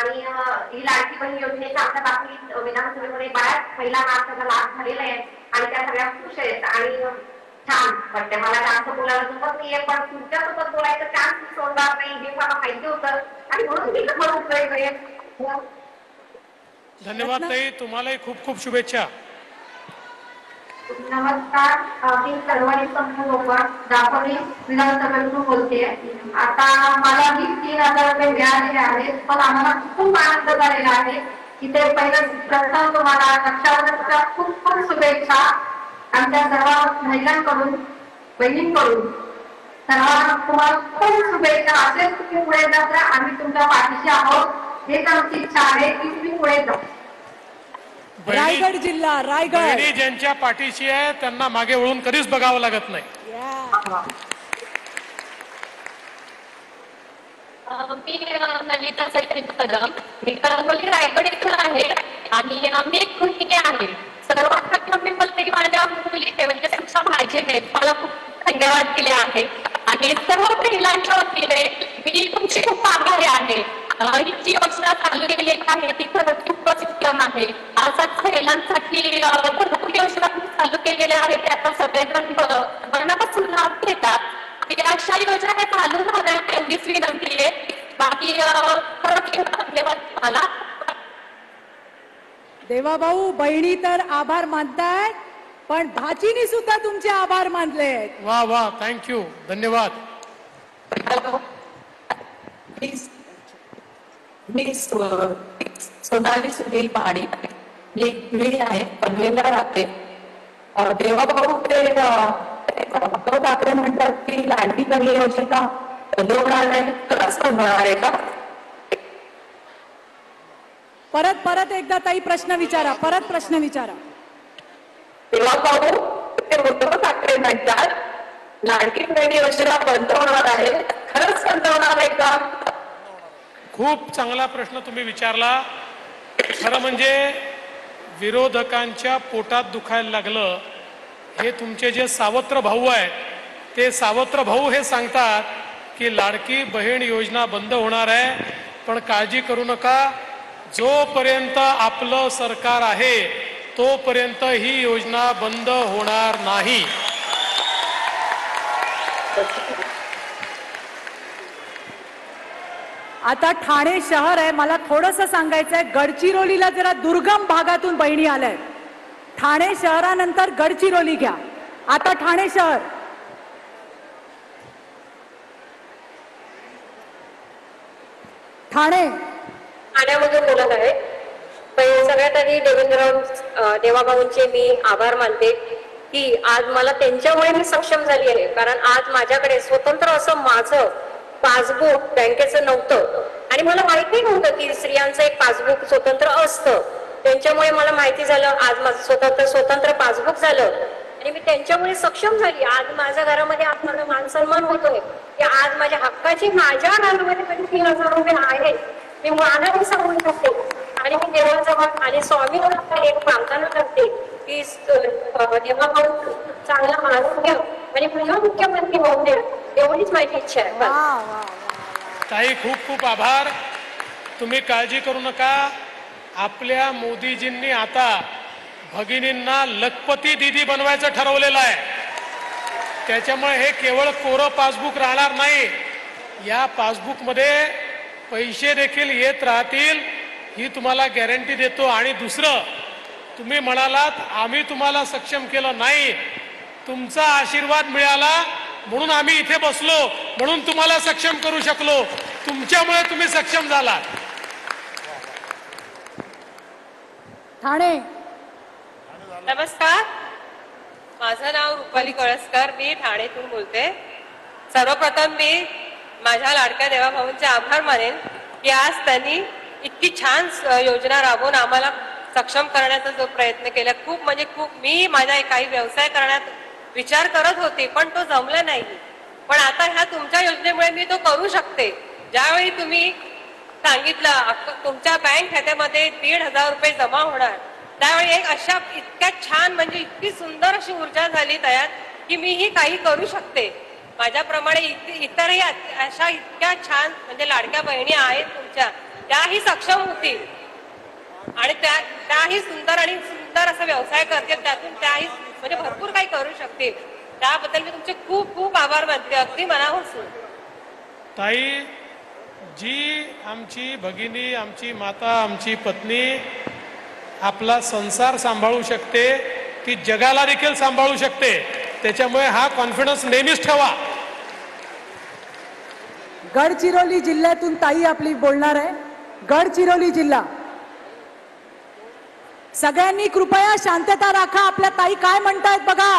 आणि ही लाडकी बहीण योजनेचा आमच्या बातमीत विधानसभेमध्ये बऱ्याच महिला मार्चाचा लाभ झालेला आहे आणि त्या सगळ्या खुश आहेत आणि छान वाटते मला. जास्त बोलायला जमत नाहीये पण तुमच्यासोबत बोलायचं चान्स सोडणार नाही हे मला माहिती होतं आणि म्हणून मी तुम्हाला धन्यवाद ताई, तुम्हालाही खूप खूप शुभेच्छा. नमस्कार, मी सर्वांनी संपूर्ण दापोली विधानसभेतून बोलते. आता मला 3,000 रुपये मिळालेले आहेत पण आम्हाला खूप आनंद झालेला आहे की ते पहिलं प्रथम तुम्हाला रक्षाबंधनच्या खूप खूप शुभेच्छा आमच्या सर्व महिलांकडून बहिणींकडून सर्वांना तुम्हाला खूप शुभेच्छा. असेच तुम्ही पुढे जात राहा, आम्ही तुमच्या पाठीशी आहोत हेच आमची इच्छा आहे की तुम्ही पुढे जा. रायगड जिल्हा रायगड ज्यांच्या पाठीशी आहे त्यांना मागे वळून कधीच बघावं लागत नाही. मी नलिता सचिन कदम, मी कळंबोली रायगड येथून आहे आणि आम्ही एक गृहिणी आहे. सर्वात प्रथम मी बोलते की माझ्या मुली म्हणजे त्यांच्या भाजीने मला खूप धन्यवाद दिले आहे आणि सर्व महिलांच्या वतीने मी तुमची खूप आभारी आहे. ही जी योजना चालू केली आहे ती खरंच खूपच उत्तम आहे. असाच महिलांसाठी भरपूर योजना चालू केलेल्या आहेत त्याचा सगळेजण मनापासून लाभ घेतात. अशा योजना हे चालू झाल्या एवढीच विनंती आहे. बाकी खरंच धन्यवाद तुम्हाला. देवाभाऊ बहिणी तर आभार मानतायत पण भाचीनी सुद्धा तुमचे आभार मानले. वा वा, थँक्यू, धन्यवाद. मी सोनाली सुनील पहाडी मी आहे पनवेलला राहते. देवाभाऊ ते उद्धव ठाकरे म्हणतात की लाडकी बहीण योजना बंद होणार नाही, खरंच बंद होणार आहे का? परत एकदा ताई प्रश्न विचारा, परत प्रश्न विचारा. देवाभाऊ ते उद्धव ठाकरे म्हणतात लाडकी बहीण योजना बंद होणार आहे, खरंच बंद होणार आहे का? खूप चांगला प्रश्न तुम्ही विचारला. खरं म्हणजे विरोधकांच्या पोटात दुखायला लागलं. हे तुमचे जे सावत्र भाऊ आहेत ते सावत्र भाऊ हे सांगतात की लाडकी बहीण योजना बंद होणार आहे, पण काळजी करू नका, जोपर्यंत आपलं सरकार आहे तोपर्यंत ही योजना बंद होणार नाही. आता ठाणे शहर आहे, मला थोडंसं सांगायचंय. गडचिरोलीला जरा दुर्गम भागातून बहिणी आल्या. ठाणे शहरानंतर गडचिरोली घ्या. आता ठाणे शहर. ठाण्यामधून बोलत आहे. सगळ्यात आधी देवाभाऊंचे मी आभार मानते की आज मला त्यांच्यामुळे मी सक्षम झाली आहे. कारण आज माझ्याकडे स्वतंत्र असं माझं पासबुक बँकेचं नव्हतं आणि मला माहिती नव्हतं की स्त्रियांचं एक पासबुक स्वतंत्र असतं. त्यांच्यामुळे मला माहिती झालं, आज माझं स्वतंत्र पासबुक झालं आणि मी त्यांच्यामुळे सक्षम झाली. आज माझ्या घरामध्ये आज माझा मान सन्मान होतोय की आज माझ्या हक्काची माझ्या घरामध्ये कधी 3,000 रुपये आहेत. मी मानाने सांगू शकते आणि मी देवाजवळ आणि स्वामींना एक प्रार्थना करते की देवाभाऊ चांगला आरोग्य आणि पुन्हा मुख्यमंत्री होऊन द्या, एवढीच माझी इच्छा आहे. ताई खूप खूप आभार. तुम्ही काळजी करू नका. आपल्या मोदीजींनी आता भगिनींना लखपती दीदी बनवायचं ठरवलेलं आहे. त्याच्यामुळे हे केवळ कोरं पासबुक राहणार नाही, या पासबुकमध्ये पैसे देखील येत राहतील, ही तुम्हाला गॅरंटी देतो. आणि दुसरं, तुम्ही म्हणालात आम्ही तुम्हाला सक्षम केलं नाही, तुमचा आशीर्वाद मिळाला म्हणून आम्ही इथे बसलो, म्हणून तुम्हाला सक्षम करू शकलो. तुमच्यामुळे तुम्ही सक्षम झालात. ठाणे. नमस्कार, माझं नाव रुपाली कळसकर, मी ठाणेतून बोलते. सर्वप्रथम मी माझ्या लाडक्या देवाभाऊंचे आभार मानेन की आज त्यांनी इतकी छान योजना राबवून आम्हाला सक्षम करण्याचा जो प्रयत्न केला, खूप म्हणजे खूप. मी माझा काही व्यवसाय करण्यात विचार करत होते पण तो जमला नाही, पण आता ह्या तुमच्या योजनेमुळे मी तो करू शकते. ज्यावेळी तुम्ही सांगितलं तुमच्या बँक खात्यामध्ये 1,500 रुपये जमा होणार, त्यावेळी एक अशा इतक्या छान म्हणजे इतकी सुंदर अशी ऊर्जा झाली तयार की मी ही काही करू शकते. माझ्याप्रमाणे इतरही अशा इतक्या छान म्हणजे लाडक्या बहिणी आहेत तुमच्या, त्याही सक्षम होतील आणि त्याही सुंदर असा व्यवसाय करतील, त्यातून त्याही म्हणजे भरपूर काही करू शकतील. त्याबद्दल मी तुमचे खूप खूप आभार मानते, अगदी मनापासून. ताई, जी आमची भगिनी, आमची माता, आमची पत्नी आपला संसार सांभाळू शकते, ती जगाला देखील सांभाळू शकते. त्याच्यामुळे हा कॉन्फिडन्स नेहमीच ठेवा. गडचिरोली जिल्ह्यातून ताई आपली बोलणार आहे. गडचिरोली जिल्हा. सगळ्यांनी कृपया शांतता राखा. आपल्या ताई काय म्हणतायत बघा.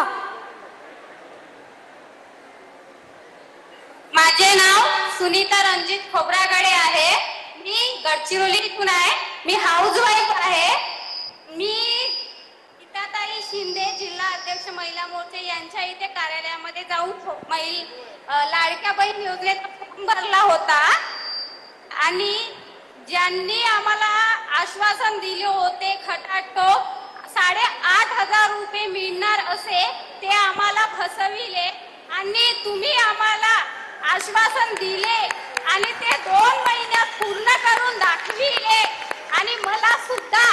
माझे नाव सुनीता रणजित खोब्रागडे आहे. मी गडचिरोली इथून आहे. मी हाऊसवाईफ आहे. मी गीताताई शिंदे, जिल्हा अध्यक्ष महिला मोर्चे यांच्या इथे कार्यालयामध्ये जाऊन लाडक्या बहीण योजनेचा फॉर्म भरला होता आणि ज्यांनी आम्हाला आश्वासन दिले होते खटाटोप 8,500 रुपये मिळणार असे, ते आम्हाला फसविले आणि तुम्ही आम्हाला आश्वासन दिले आणि ते 2 महिन्यात पूर्ण करून दाखविले. आणि मला सुद्धा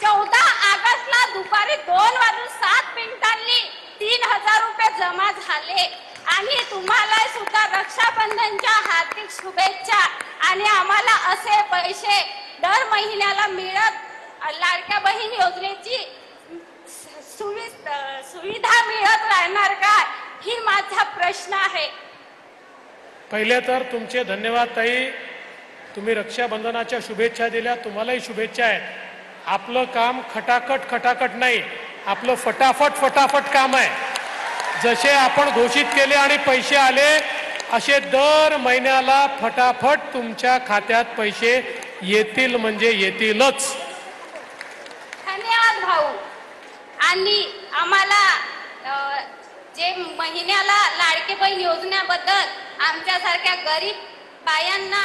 14 ऑगस्टला दुपारी 2:07 3,000 रुपये जमा झाले. आणि तुम्हाला सुद्धा रक्षाबंधनच्या हार्दिक शुभेच्छा. आणि आम्हाला असे पैसे दर महिन्याला मिळत लाडक्या बहीण योजनेची सुविधा मिळत राहणार का, ही माझा प्रश्न आहे. पहिले तर तुमचे धन्यवाद ताई. तुम्ही रक्षाबंधनाच्या शुभेच्छा दिल्या, तुम्हालाही शुभेच्छा आहेत. आपलं काम खटाखट नाही, आपलं फटाफट काम आहे. जसे आपण घोषित केले आणि पैसे आले, असे दर महिन्याला फटाफट तुमच्या खात्यात पैसे येतील, म्हणजे येतीलच. धन्यवाद भाऊ. आणि आम्हाला जे महिन्याला लाडके बहीण योजनेबद्दल आमच्यासारख्या गरीब बायांना